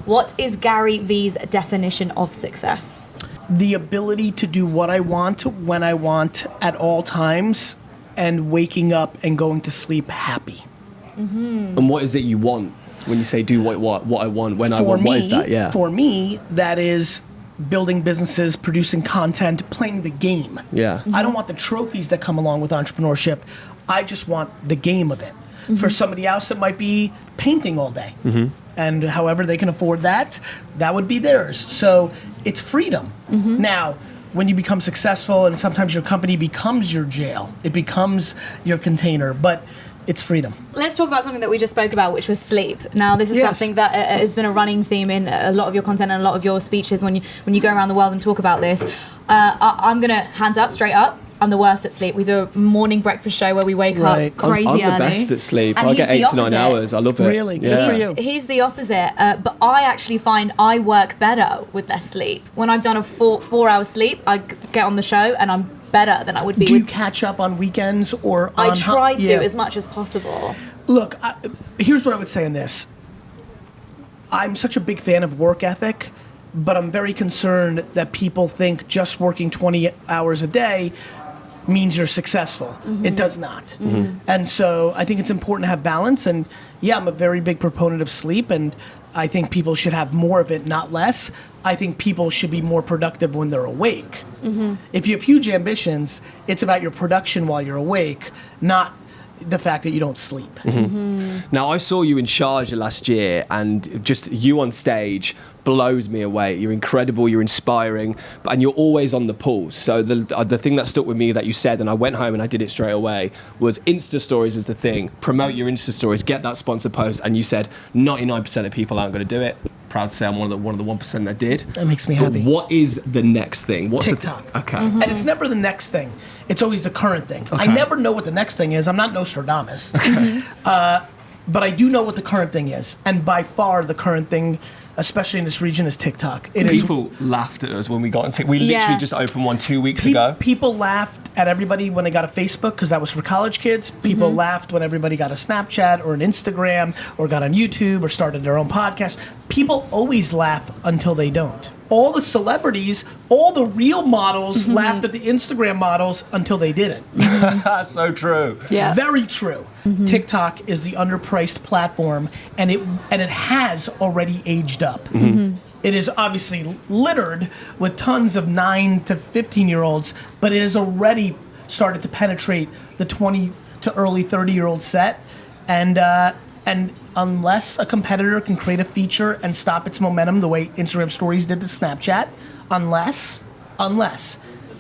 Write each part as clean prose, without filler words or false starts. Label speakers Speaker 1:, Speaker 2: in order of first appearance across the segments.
Speaker 1: What is Gary Vee's definition of success?
Speaker 2: The ability to do what I want when I want at all times, and waking up and going to sleep happy.
Speaker 3: And what is it you want when you say do what I want when I want? What is that? Yeah.
Speaker 2: For me, that is building businesses, producing content, playing the game.
Speaker 3: Yeah.
Speaker 2: I don't want the trophies that come along with entrepreneurship. I just want the game of it. For somebody else, it might be painting all day. And however they can afford that, that would be theirs. So it's freedom. Now, when you become successful and sometimes your company becomes your jail, it becomes your container, but it's freedom.
Speaker 1: Let's talk about something that we just spoke about, which was sleep. Now, this is something that has been a running theme in a lot of your content and a lot of your speeches when you go around the world and talk about this. I'm going to, hands up, straight up, I'm the worst at sleep. We do a morning breakfast show where we wake up crazy early.
Speaker 3: I'm the best at sleep.
Speaker 1: And
Speaker 3: I get 8 to 9 hours. I love it.
Speaker 2: Really?
Speaker 3: Yeah.
Speaker 2: Good for you.
Speaker 1: He's the opposite, but I actually find I work better with less sleep. When I've done a 4 hour sleep, I get on the show and I'm better than I would be.
Speaker 2: Do you catch up on weekends or on...
Speaker 1: I try to as much as possible.
Speaker 2: Look, here's what I would say on this. I'm such a big fan of work ethic, but I'm very concerned that people think just working 20 hours a day means you're successful. It does not. And so I think it's important to have balance. And yeah, I'm a very big proponent of sleep, and I think people should have more of it, not less. I think people should be more productive when they're awake. If you have huge ambitions, it's about your production while you're awake, not the fact that you don't sleep.
Speaker 3: Now, I saw you in Sharjah last year, and just you on stage blows me away. You're incredible, you're inspiring, and you're always on the pulse. So the thing that stuck with me that you said, and I went home and I did it straight away, was Insta stories is the thing. Promote your Insta stories, get that sponsor post, and you said 99% of people aren't going to do it. Proud to say I'm one of the 1% that did.
Speaker 2: That makes me happy.
Speaker 3: But what is the next thing? What's
Speaker 2: TikTok.
Speaker 3: Okay.
Speaker 2: And it's never the next thing. It's always the current thing.
Speaker 3: Okay.
Speaker 2: I never know what the next thing is. I'm not Nostradamus. But I do know what the current thing is. And by far the current thing, especially in this region, is TikTok.
Speaker 3: People laughed at us when we got on TikTok. We literally just opened one 2 weeks ago.
Speaker 2: People laughed at everybody when they got a Facebook, because that was for college kids. People laughed when everybody got a Snapchat or an Instagram or got on YouTube or started their own podcast. People always laugh until they don't. All the celebrities, all the real models laughed at the Instagram models until they didn't.
Speaker 3: So true.
Speaker 1: Yeah.
Speaker 2: Very true. TikTok is the underpriced platform, and it has already aged up. It is obviously littered with tons of 9 to 15-year-olds, but it has already started to penetrate the 20 to early 30-year-old set. And unless a competitor can create a feature and stop its momentum the way Instagram Stories did to Snapchat, unless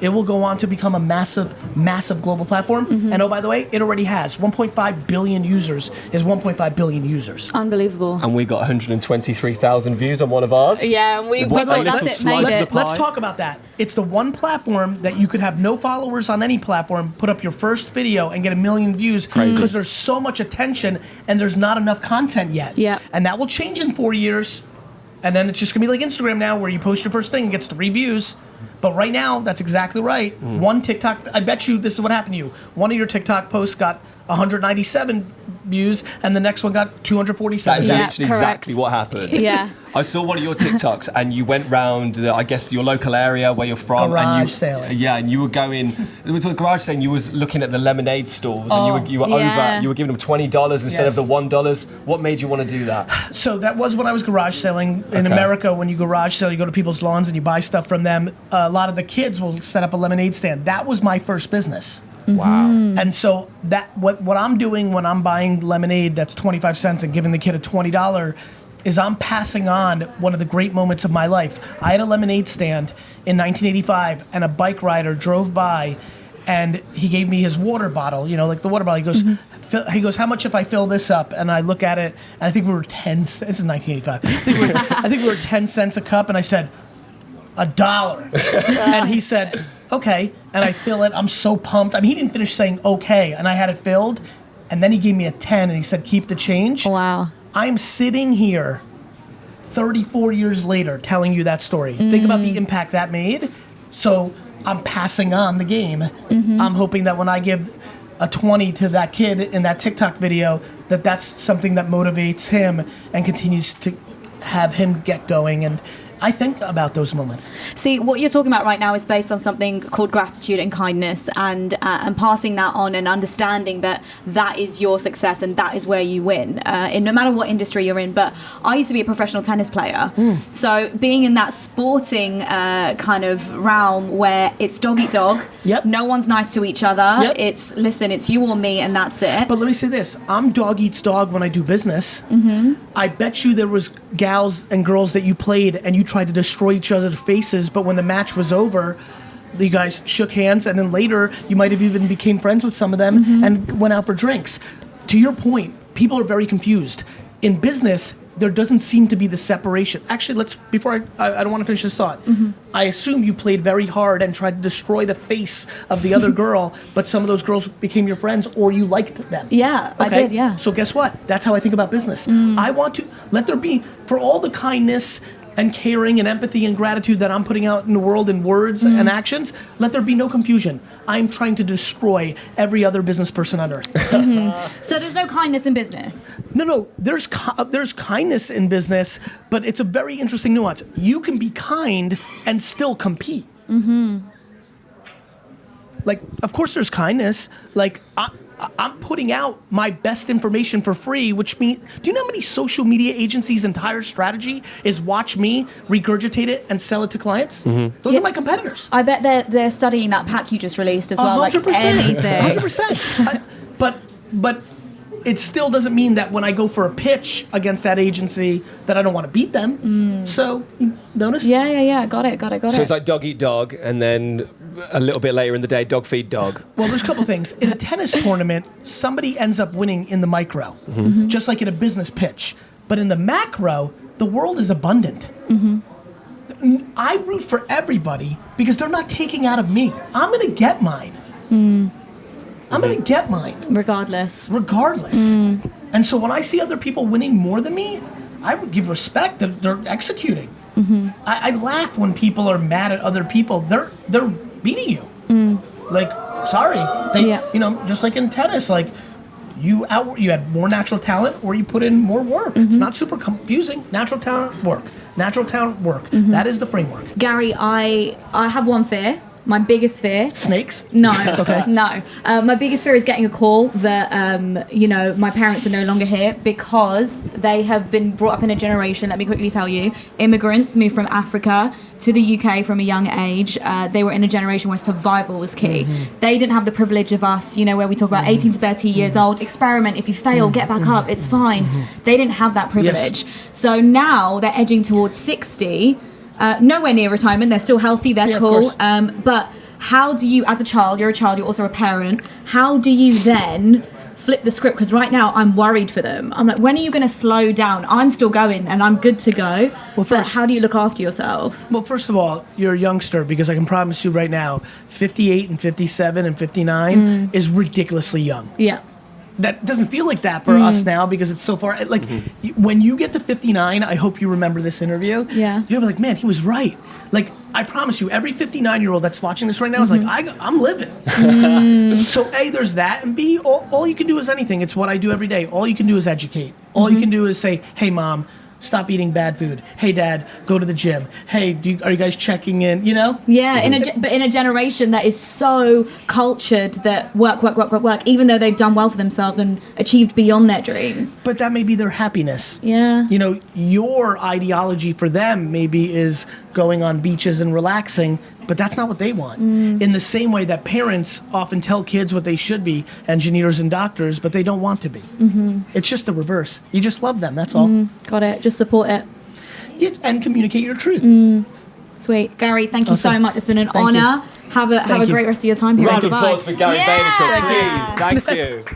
Speaker 2: it will go on to become a massive, massive global platform. And oh, by the way, it already has. 1.5 billion users is 1.5 billion users.
Speaker 1: Unbelievable.
Speaker 3: And we got 123,000 views on one of ours.
Speaker 1: Yeah, and we
Speaker 3: What,
Speaker 1: thought
Speaker 3: a
Speaker 1: that's
Speaker 3: little
Speaker 1: it,
Speaker 3: slice
Speaker 1: made
Speaker 3: of
Speaker 1: it.
Speaker 3: the pie?
Speaker 2: Let's talk about that. It's the one platform that you could have no followers on any platform, put up your first video and get 1 million views, because there's so much attention and there's not enough content yet.
Speaker 1: Yeah.
Speaker 2: And that will change in 4 years. And then it's just gonna be like Instagram now, where you post your first thing and gets 3 views. But right now, that's exactly right. One TikTok, I bet you this is what happened to you. One of your TikTok posts got 197 views, and the next one got 247.
Speaker 3: That is literally exactly what happened.
Speaker 1: Yeah.
Speaker 3: I saw one of your TikToks, and you went round, I guess, your local area where you're from.
Speaker 2: Garage sailing.
Speaker 3: Yeah, and you were going. It was a garage sailing. You was looking at the lemonade stores, and you were over. You were giving them $20 instead of the $1. What made you want to do that?
Speaker 2: So that was when I was garage sailing in America. When you garage sale, you go to people's lawns and you buy stuff from them. A lot of the kids will set up a lemonade stand. That was my first business.
Speaker 3: Wow.
Speaker 2: And so that what I'm doing when I'm buying lemonade that's 25 cents and giving the kid a $20 is I'm passing on one of the great moments of my life. I had a lemonade stand in 1985, and a bike rider drove by, and he gave me his water bottle, you know, like the water bottle. He goes, how much if I fill this up? And I look at it, and I think we were 10 cents. This is 1985. I think we were 10 cents a cup, and I said, $1. And he said, okay. And I fill it. I'm so pumped. I mean, he didn't finish saying okay, and I had it filled. And then he gave me a 10, and he said, keep the change.
Speaker 1: Wow.
Speaker 2: I'm sitting here 34 years later telling you that story. Think about the impact that made. So I'm passing on the game. I'm hoping that when I give a 20 to that kid in that TikTok video, that's something that motivates him and continues to have him get going. And I think about those moments.
Speaker 1: See, what you're talking about right now is based on something called gratitude and kindness, and passing that on and understanding that that is your success and that is where you win in no matter what industry you're in. But I used to be a professional tennis player, so being in that sporting kind of realm where it's dog eat dog, no one's nice to each other. It's you or me, and that's it.
Speaker 2: But let me say this: I'm dog eats dog when I do business. I bet you there was gals and girls that you played and you tried to destroy each other's faces, but when the match was over, you guys shook hands, and then later you might have even became friends with some of them and went out for drinks. To your point, people are very confused. In business, there doesn't seem to be the separation. Actually, before I don't want to finish this thought. I assume you played very hard and tried to destroy the face of the other girl, but some of those girls became your friends or you liked them.
Speaker 1: Yeah, okay? I did, yeah.
Speaker 2: So guess what? That's how I think about business. I want to let there be, for all the kindness and caring and empathy and gratitude that I'm putting out in the world in words and actions, let there be no confusion. I'm trying to destroy every other business person on earth.
Speaker 1: So there's no kindness in business?
Speaker 2: No, there's kindness in business, but it's a very interesting nuance. You can be kind and still compete. Like, of course there's kindness. Like, I'm putting out my best information for free, which means, do you know how many social media agencies' entire strategy is watch me, regurgitate it, and sell it to clients? Those are my competitors.
Speaker 1: I bet they're studying that pack you just released as well,
Speaker 2: 100%,
Speaker 1: like anything.
Speaker 2: 100%. But it still doesn't mean that when I go for a pitch against that agency that I don't want to beat them. So, you notice?
Speaker 1: Yeah. Got it.
Speaker 3: So it's like dog eat dog, and then a little bit later in the day, dog feed dog.
Speaker 2: Well, there's a couple things. In a tennis tournament, somebody ends up winning in the micro, just like in a business pitch. But in the macro, the world is abundant. I root for everybody because they're not taking out of me. I'm going to get mine. I'm going to get mine.
Speaker 1: Regardless.
Speaker 2: And so when I see other people winning more than me, I would give respect that they're executing. I laugh when people are mad at other people. They're beating you. Like, sorry. You know, just like in tennis, like you had more natural talent or you put in more work. It's not super confusing. Natural talent, work. That is the framework.
Speaker 1: Gary, I have one fear. My biggest fear.
Speaker 2: Snakes?
Speaker 1: No.
Speaker 2: Okay.
Speaker 1: No. My biggest fear is getting a call that, my parents are no longer here because they have been brought up in a generation, let me quickly tell you, immigrants moved from Africa to the UK from a young age. They were in a generation where survival was key. They didn't have the privilege of us, where we talk about 18 to 30 years old, experiment, if you fail, get back up, it's fine. They didn't have that privilege. Yes. So now they're edging towards 60, nowhere near retirement, they're still healthy, they're cool. But how do you, as a child, you're also a parent, how do you then flip the script? Because right now I'm worried for them. I'm like, when are you going to slow down? I'm still going and I'm good to go. But how do you look after yourself?
Speaker 2: Well, first of all, you're a youngster because I can promise you right now, 58 and 57 and 59 is ridiculously young.
Speaker 1: Yeah.
Speaker 2: That doesn't feel like that for us now because it's so far. Like, when you get to 59, I hope you remember this interview.
Speaker 1: Yeah.
Speaker 2: You'll be like, man, he was right. Like, I promise you, every 59-year-old that's watching this right now is like, I'm living. So, A, there's that. And B, all you can do is anything. It's what I do every day. All you can do is educate. All you can do is say, hey, Mom, stop eating bad food. Hey, Dad, go to the gym. Hey, are you guys checking in? Yeah,
Speaker 1: but in a generation that is so cultured that work, even though they've done well for themselves and achieved beyond their dreams.
Speaker 2: But that may be their happiness.
Speaker 1: Yeah.
Speaker 2: Your ideology for them maybe is going on beaches and relaxing, but that's not what they want. In the same way that parents often tell kids what they should be, engineers and doctors, but they don't want to be. It's just the reverse. You just love them, that's all.
Speaker 1: Got it. Just support it.
Speaker 2: Yeah, and communicate your truth.
Speaker 1: Sweet. Gary, thank you so much. It's been an honor. Have a great rest of your time here.
Speaker 3: Round of applause for Gary Vaynerchuk, please. Thank you.